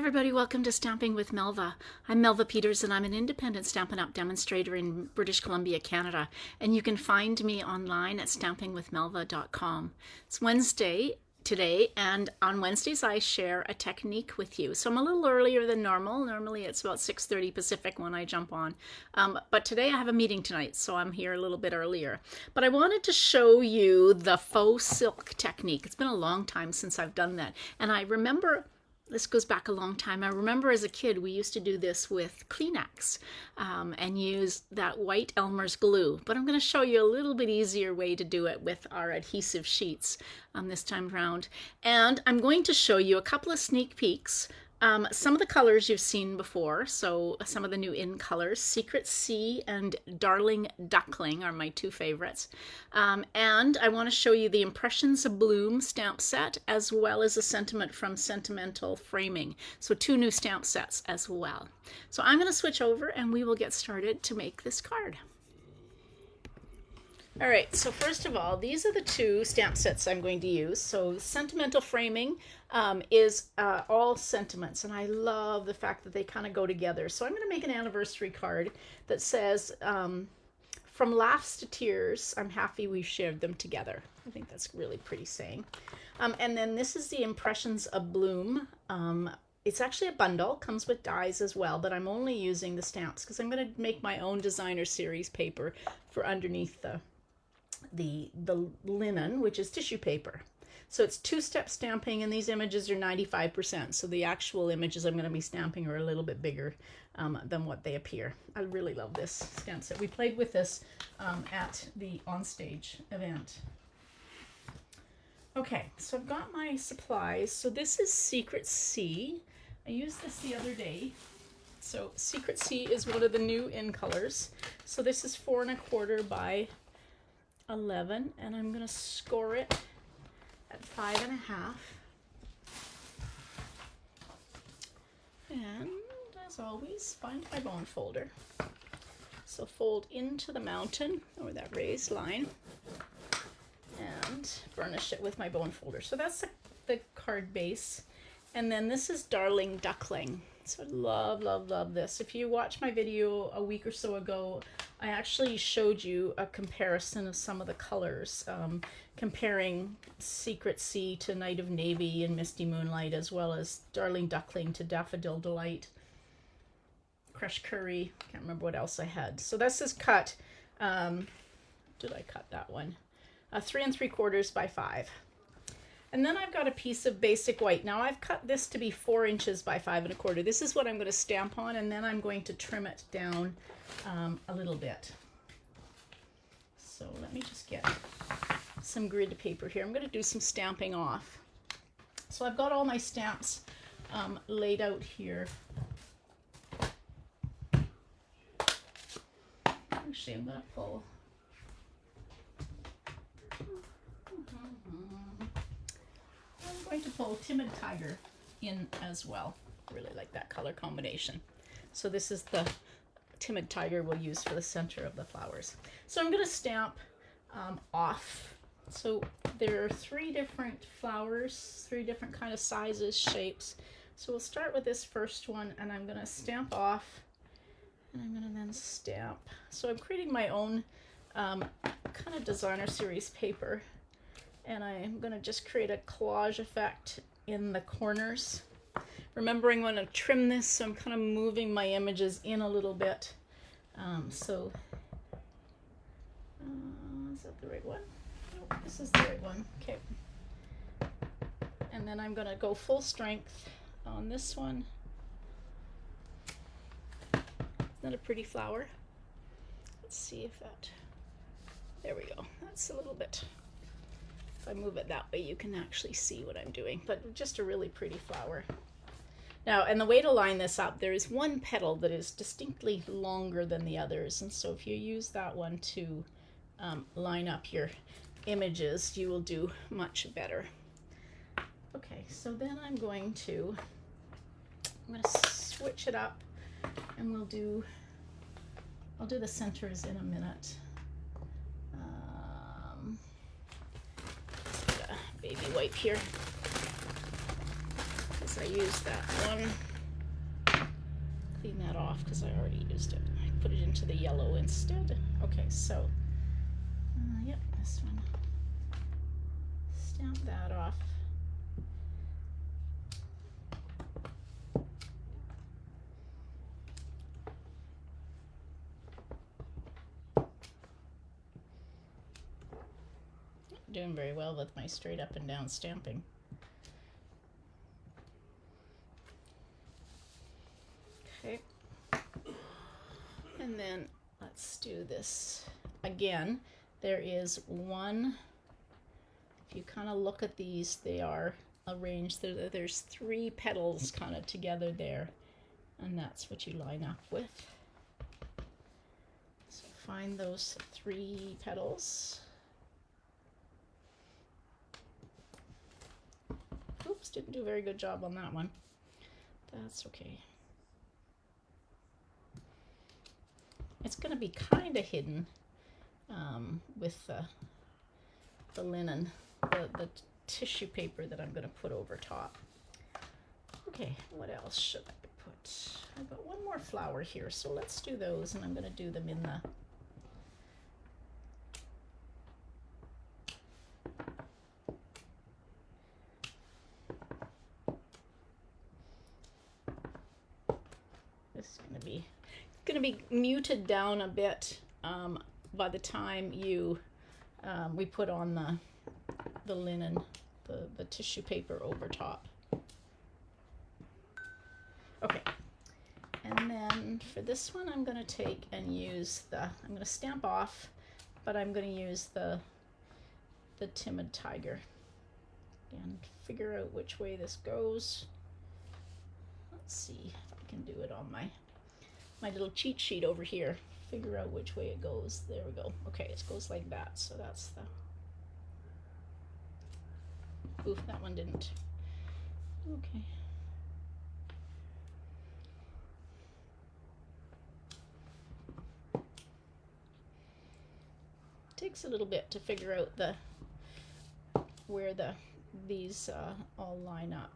everybody, welcome to Stamping with Melva. I'm Melva Peters and I'm an independent Stampin' Up! Demonstrator in British Columbia, Canada. And you can find me online at stampingwithmelva.com. It's Wednesday today, and on Wednesdays I share a technique with you. So I'm a little earlier than normal. Normally it's about 6:30 Pacific when I jump on. But today I have a meeting tonight, so I'm here a little bit earlier. But I wanted to show you the faux silk technique. It's been a long time since I've done that. And I remember, this goes back a long time. I remember as a kid, we used to do this with Kleenex and use that white Elmer's glue. But I'm going to show you a little bit easier way to do it with our adhesive sheets this time around. And I'm going to show you a couple of sneak peeks. Some of the colors you've seen before, so some of the new in colors. Secret Sea and Darling Duckling are my two favorites. And I want to show you the Impressions of Bloom stamp set, as well as a sentiment from Sentimental Framing. So two new stamp sets as well. So I'm going to switch over and we will get started to make this card. All right, so first of all, these are the two stamp sets I'm going to use. So Sentimental Framing is all sentiments, and I love the fact that they kind of go together. So I'm going to make an anniversary card that says, from laughs to tears, I'm happy we shared them together. I think that's really pretty saying. And then this is the Impressions of Bloom. It's actually a bundle, comes with dies as well, but I'm only using the stamps because I'm going to make my own designer series paper for underneath the linen, which is tissue paper. So it's two-step stamping, and these images are 95%. So the actual images I'm going to be stamping are a little bit bigger than what they appear. I really love this stamp set. We played with this at the Onstage event. Okay, so I've got my supplies. So this is Secret Sea. I used this the other day. So Secret Sea is one of the new in colors. So this is 4 1/4 by 11, and I'm going to score it at 5 1/2. And as always, find my bone folder. So fold into the mountain, or that raised line, and burnish it with my bone folder. So that's the card base. And then this is Darling Duckling. So I love, love, love this. If you watched my video a week or so ago, I actually showed you a comparison of some of the colors, comparing Secret Sea to Night of Navy and Misty Moonlight, as well as Darling Duckling to Daffodil Delight, Crushed Curry. Can't remember what else I had. So this is cut, did I cut that one? 3 3/4 by 5. And then I've got a piece of basic white. Now I've cut this to be 4 inches by 5 1/4. This is what I'm going to stamp on, and then I'm going to trim it down a little bit. So let me just get some grid paper here. I'm going to do some stamping off. So I've got all my stamps laid out here. Actually, I'm going to pull. I'm going to pull Timid Tiger in as well. Really like that color combination. So this is the Timid Tiger we'll use for the center of the flowers. So I'm going to stamp off. So there are 3 different flowers, 3 different kind of sizes, shapes. So we'll start with this first one, and I'm going to stamp off, and I'm going to then stamp. So I'm creating my own kind of designer series paper. And I'm going to just create a collage effect in the corners. Remembering when I trim this, so I'm kind of moving my images in a little bit. Is that the right one? Nope, this is the right one. Okay. And then I'm going to go full strength on this one. Isn't that a pretty flower? Let's see if that... There we go. That's a little bit... If I move it that way, you can actually see what I'm doing, but just a really pretty flower. Now, and the way to line this up, there is one petal that is distinctly longer than the others, and so if you use that one to line up your images, you will do much better. Okay, so then I'm going to switch it up, and I'll do the centers in a minute. Baby wipe here, because I used that one. clean that off because I already used it. I put it into the yellow instead. Okay, so, yep, this one. Stamp that off. Doing very well with my straight up and down stamping. Okay. And then let's do this again. There is one, if you kind of look at these, they are arranged. There's 3 petals kind of together there, and that's what you line up with. So find those 3 petals. Oops, didn't do a very good job on that one. That's okay. It's going to be kind of hidden with the linen, the tissue paper that I'm going to put over top. Okay, what else should I put? I've got one more flower here, so let's do those, and I'm going to do them in the this is going to be muted down a bit by the time you we put on the linen, the tissue paper over top. Okay, and then for this one I'm going to take and use I'm going to stamp off, but I'm going to use the Timid Tiger and figure out which way this goes. Let's see if I can do it on my little cheat sheet over here. Figure out which way it goes. There we go. Okay, it goes like that. So that's the... Oof, that one didn't. Okay. Takes a little bit to figure out where these all line up.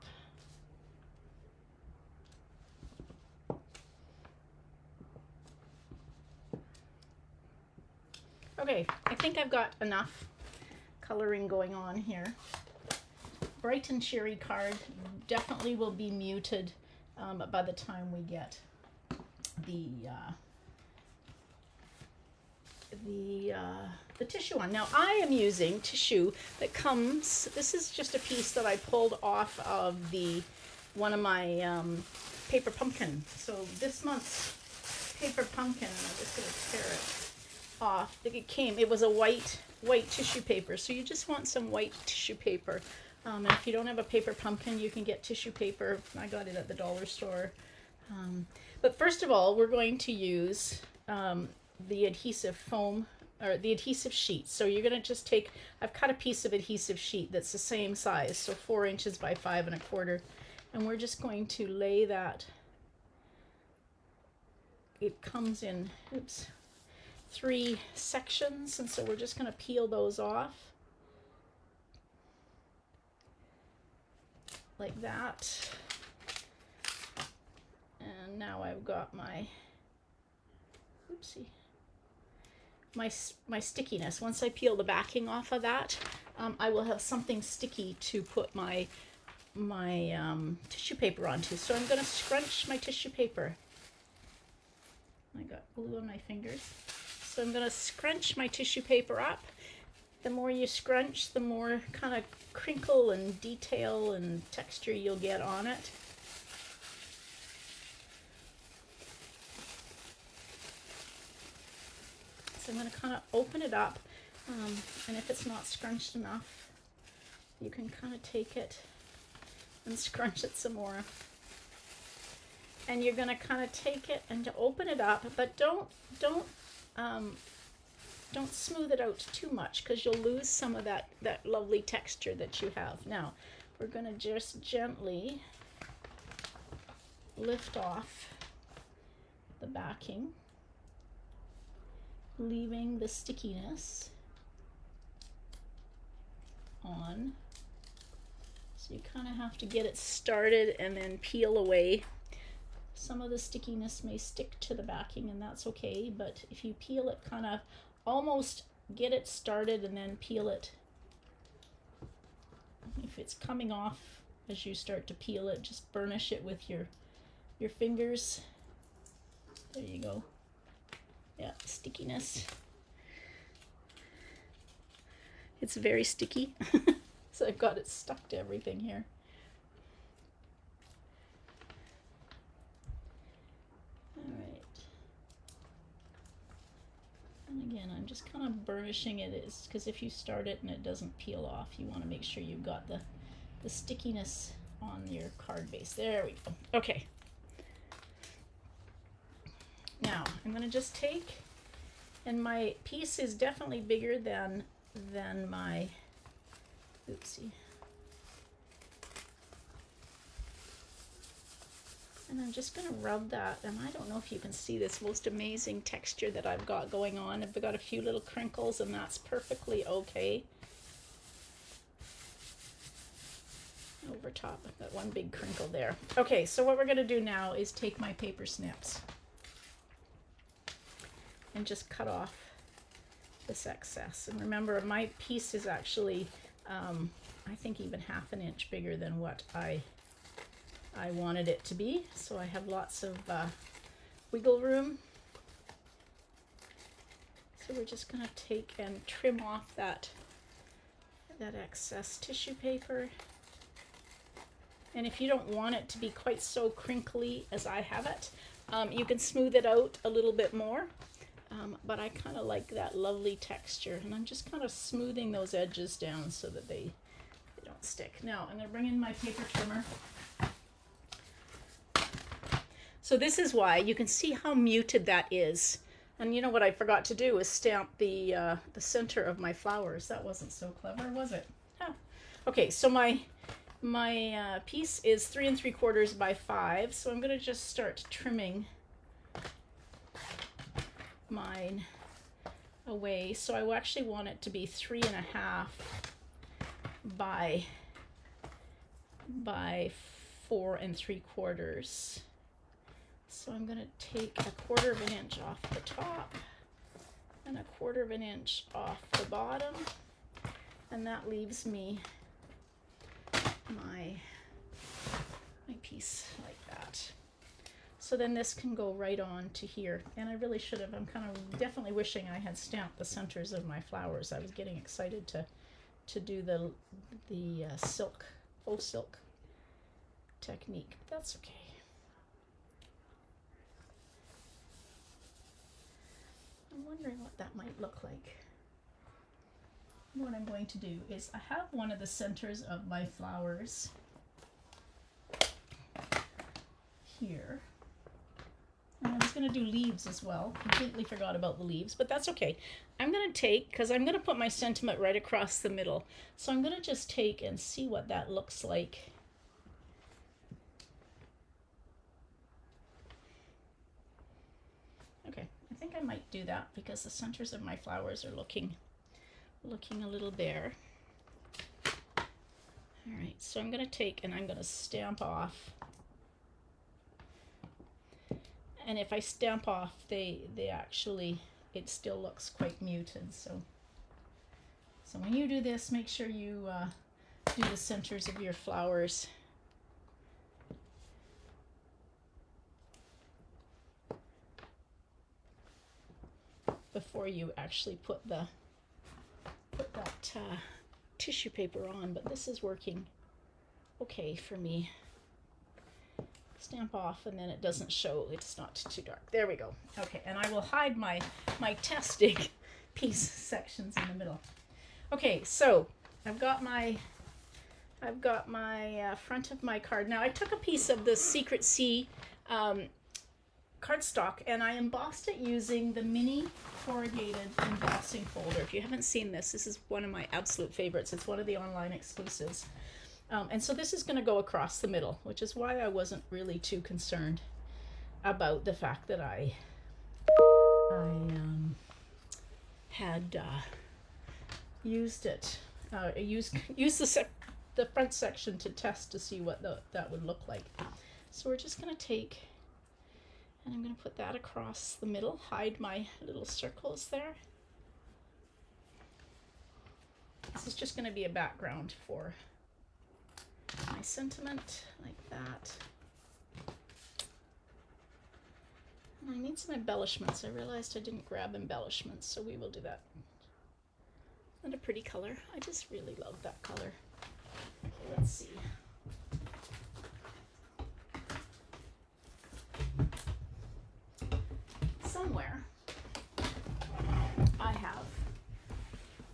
Okay, I think I've got enough coloring going on here. Bright and Cheery card definitely will be muted by the time we get the tissue on. Now I am using tissue that comes, this is just a piece that I pulled off of one of my paper pumpkin. So this month's paper pumpkin, I'm just going to tear it off. It was a white tissue paper, so you just want some white tissue paper. And if you don't have a paper pumpkin, you can get tissue paper. I got it at the dollar store. But first of all, we're going to use the adhesive foam, or the adhesive sheet. So you're going to just take, I've cut a piece of adhesive sheet that's the same size, so 4 inches by 5 1/4, and we're just going to lay that. It comes in 3 sections, and so we're just going to peel those off like that. And now I've got my my stickiness. Once I peel the backing off of that, I will have something sticky to put my tissue paper onto. So I'm going to scrunch my tissue paper. I got glue on my fingers. So I'm going to scrunch my tissue paper up. The more you scrunch, the more kind of crinkle and detail and texture you'll get on it. So I'm going to kind of open it up, and if it's not scrunched enough, you can kind of take it and scrunch it some more. And you're going to kind of take it and to open it up, but don't smooth it out too much, because you'll lose some of that lovely texture that you have. Now we're going to just gently lift off the backing, leaving the stickiness on. So you kind of have to get it started and then peel away some of the stickiness may stick to the backing, and that's okay, but if you peel it, kind of almost get it started and then peel it. If it's coming off as you start to peel it, just burnish it with your fingers. There you go. Yeah, stickiness. It's very sticky. So I've got it stuck to everything here. All right. And again, I'm just kind of burnishing it, is because if you start it and it doesn't peel off, you want to make sure you've got the stickiness on your card base. There we go. Okay. Now I'm going to just take, and my piece is definitely bigger than my, oopsie. And I'm just going to rub that, and I don't know if you can see this most amazing texture that I've got going on. I've got a few little crinkles, and that's perfectly okay. Over top, I've got one big crinkle there. Okay, so what we're going to do now is take my paper snips and just cut off this excess. And remember, my piece is actually, I think even ½ an inch bigger than what I wanted it to be. So I have lots of wiggle room. So we're just going to take and trim off that excess tissue paper. And if you don't want it to be quite so crinkly as I have it, you can smooth it out a little bit more. But I kind of like that lovely texture, and I'm just kind of smoothing those edges down so that they don't stick. Now I'm going to bring in my paper trimmer. So this is why you can see how muted that is. And you know what I forgot to do is stamp the center of my flowers. That wasn't so clever, was it? Huh. Okay, so my piece is 3 3/4 by 5, so I'm going to just start trimming mine away. So I actually want it to be 3 1/2 by 4 3/4. So I'm going to take 1/4 of an inch off the top and 1/4 of an inch off the bottom, and that leaves me my piece like that. So then this can go right on to here, and I really should have. I'm kind of definitely wishing I had stamped the centers of my flowers. I was getting excited to do the silk, faux silk technique, but that's okay. I'm wondering what that might look like. What I'm going to do is I have one of the centers of my flowers here. And I was going to do leaves as well. Completely forgot about the leaves, but that's okay. I'm going to take, because I'm going to put my sentiment right across the middle. So I'm going to just take and see what that looks like. Okay, I think I might do that because the centers of my flowers are looking a little bare. All right, so I'm going to take and I'm going to stamp off. And if I stamp off, they actually, it still looks quite muted. So when you do this, make sure you do the centers of your flowers. Before you actually put that tissue paper on, but this is working okay for me. Stamp off, and then it doesn't show, it's not too dark. There we go. Okay, and I will hide my testing piece sections in the middle. Okay, so I've got my front of my card. Now I took a piece of the Secret Sea cardstock and I embossed it using the mini corrugated embossing folder. If you haven't seen this, this is one of my absolute favorites. It's one of the online exclusives. And so this is going to go across the middle, which is why I wasn't really too concerned about the fact that I had used it, used the front section to test to see what that would look like. So we're just going to take And I'm going to put that across the middle, hide my little circles there. This is just going to be a background for my sentiment, like that. And I need some embellishments. I realized I didn't grab embellishments, so we will do that. Isn't that a pretty color? I just really love that color. Okay, let's see. Somewhere I have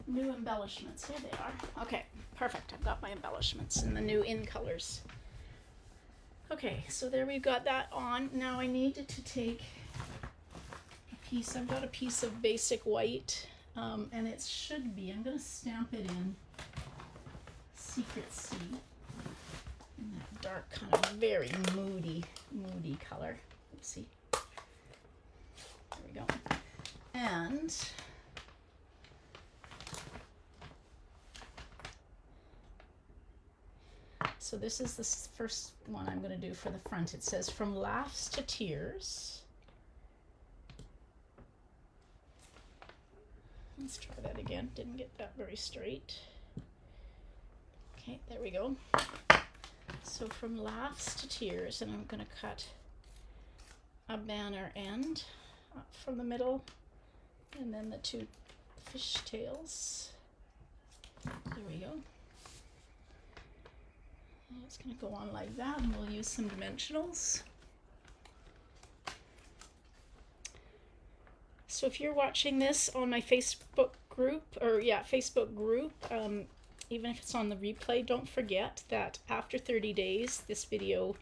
new embellishments. Here they are. Okay, perfect. I've got my embellishments and the new in colors. Okay, so there we've got that on. Now I need to take a piece. I've got a piece of basic white, and it should be, I'm going to stamp it in Secret Sea in that dark kind of very moody color. Oopsie. There we go. And so this is the first one I'm going to do for the front. It says, "From laughs to tears." Let's try that again. Didn't get that very straight. Okay, there we go. So from laughs to tears, and I'm going to cut a banner end up from the middle, and then the two fish tails. There we go. And it's going to go on like that, and we'll use some dimensionals. So if you're watching this on my Facebook group, even if it's on the replay, don't forget that after 30 days, this video,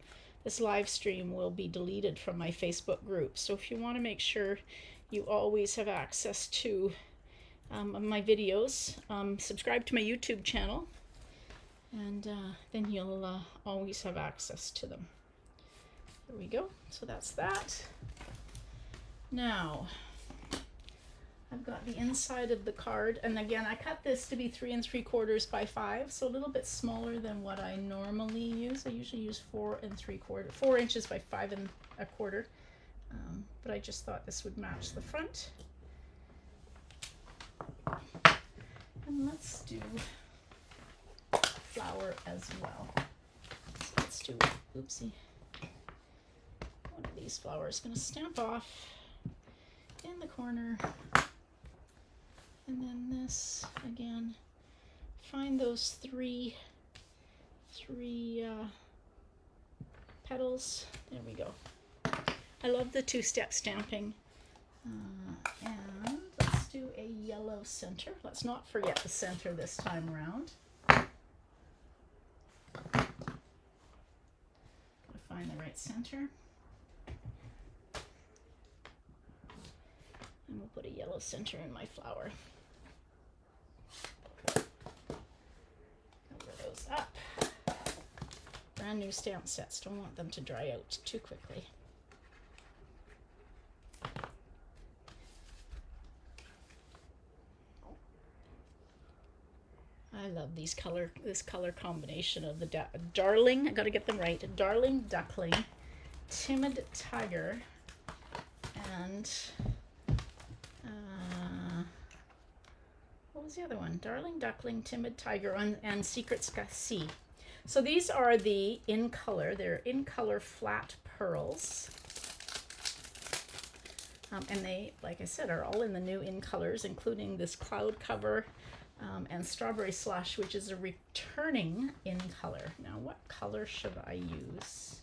this live stream will be deleted from my Facebook group. So if you want to make sure you always have access to my videos, subscribe to my YouTube channel, and then you'll always have access to them. There we go. So that's that. Now, I've got the inside of the card, and again, I cut this to be 3 3/4 by 5, so a little bit smaller than what I normally use. I usually use 4 3/4, 4 inches by 5 1/4, but I just thought this would match the front. And let's do flower as well. So let's do, oopsie, one of these flowers. Going to stamp off in the corner. And then this, again, find those three petals. There we go. I love the two-step stamping. And let's do a yellow center. Let's not forget the center this time around. Find the right center. And we'll put a yellow center in my flower. Cover those up. Brand new stamp sets. Don't want them to dry out too quickly. I love this color combination of the darling, I gotta get them right, darling duckling, timid tiger, and what was the other one? Darling duckling, timid tiger, and secret sea. So these are the in color. They're in color flat pearls. And they, like I said, are all in the new in colors, including this cloud cover and strawberry slush, which is a returning in color. Now, what color should I use?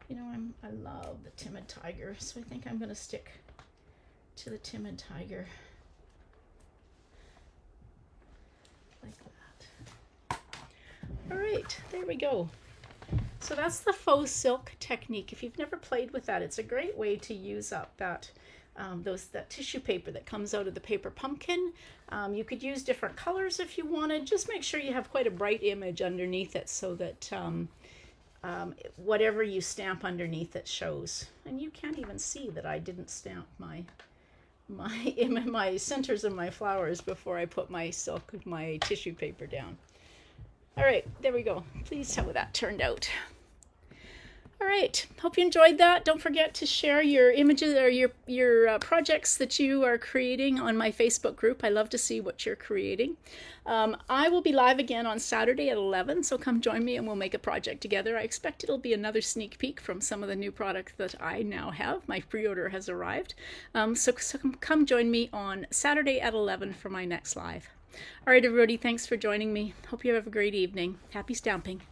You know, I love the timid tiger, so I think I'm going to stick to the timid tiger. Like that. All right, there we go. So that's the faux silk technique. If you've never played with that, it's a great way to use up that tissue paper that comes out of the paper pumpkin. You could use different colors if you wanted. Just make sure you have quite a bright image underneath it so that whatever you stamp underneath it shows. And you can't even see that I didn't stamp my centers of my flowers before I put my tissue paper down. All right, there we go. Please tell me that turned out. All right. Hope you enjoyed that. Don't forget to share your images or your projects that you are creating on my Facebook group. I love to see what you're creating. I will be live again on Saturday at 11, so come join me and we'll make a project together. I expect it'll be another sneak peek from some of the new product that I now have. My pre-order has arrived. So come join me on Saturday at 11 for my next live. All right, everybody, thanks for joining me. Hope you have a great evening. Happy stamping.